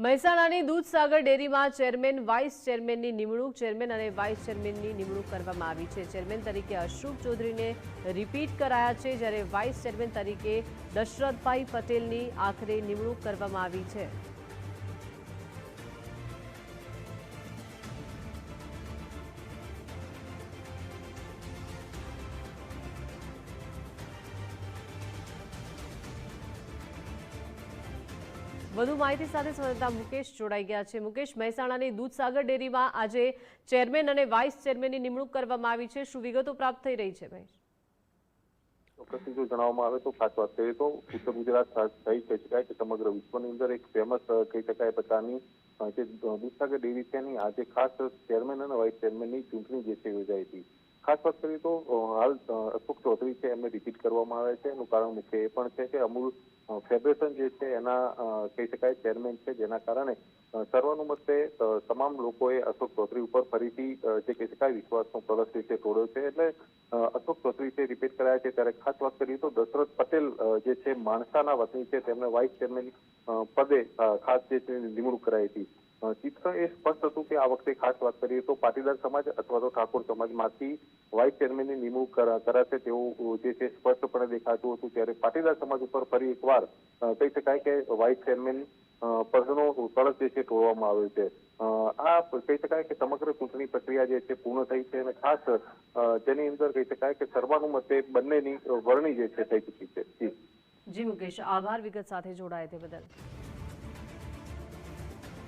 મહેસાણાની દૂધસાગર ડેરીમાં chairman vice ચેરમેનની નિમણૂક chairman અને વાઇસ ચેરમેનની નિમણૂક કરવામાં આવી છે। ચેરમેન તરીકે અશોક ચૌધરીને રિપીટ કરાયા છે, જ્યારે વાઇસ ચેરમેન તરીકે દશરથભાઈ પટેલની આખરે નિમણૂક કરવામાં આવી છે। વધુ માહિતી સાથે સંવાદદાતા મુકેશ જોડાઈ ગયા છે। મુકેશ, મહેસાણાની દૂધસાગર ડેરીમાં આજે ચેરમેન અને વાઇસ ચેરમેનની નિમણૂક કરવામાં આવી છે, શું વિગતો પ્રાપ્ત થઈ રહી છે? ભાઈ, ચોક્કસથી જો જણાવવામાં આવે તો ખાસ વાત કરીએ તો ઉત્તર ગુજરાત કહી શકાય કે સમગ્ર વિશ્વની અંદર એક ફેમસ કહી શકાય પ્રકારની જે દૂધસાગર ડેરી છે એની આજે ખાસ ચેરમેન અને વાઇસ ચેરમેનની ચૂંટણી જે છે યોજાઈ હતી। ખાસ વાત કરીએ તો હાલ અશોક ચૌધરી છે એમને રિપીટ કરવામાં આવે છે। એનું કારણ મુખ્ય એ પણ છે કે અમૂલ ફેડરેશન જે છે એના કહી શકાય ચેરમેન છે, જેના કારણે સર્વાનુમતે તમામ લોકોએ અશોક ચૌધરી ઉપર ફરીથી જે કહી શકાય વિશ્વાસનો કળશ જે છે તોડ્યો છે। એટલે અશોક ચૌધરી છે રિપીટ કરાયા છે। ત્યારે ખાસ વાત કરીએ તો દશરથ પટેલ જે છે માણસાના વતની છે, તેમને વાઇસ ચેરમેન પદે ખાસ જે છે નિમણૂક કરાઈ હતી। ચિત્ર એ સ્પષ્ટ હતું કે આ વખતે ખાસ વાત કરીએ તો પાટીદાર સમાજ અથવા તો ઠાકોર સમાજમાંથી વાઇસ ચેરમેનની નિમણૂક કરાશે તેવું જે છે સ્પષ્ટપણે દેખાતું હતું। ત્યારે પાટીદાર સમાજ ઉપર ફરી એકવાર કહી શકાય કે વાઇસ ચેરમેન પદનો કળશ જે છે તોડવામાં આવ્યો છે। આ કહી શકાય કે સમગ્ર ચૂંટણી પ્રક્રિયા જે છે પૂર્ણ થઈ છે અને ખાસ તેની અંદર કહી શકાય કે સર્વાનુમતે બંનેની વરણી જે છે થઈ ચૂકી છે। જી મુકેશ, આભાર વિગત સાથે જોડાયા તે બદલ।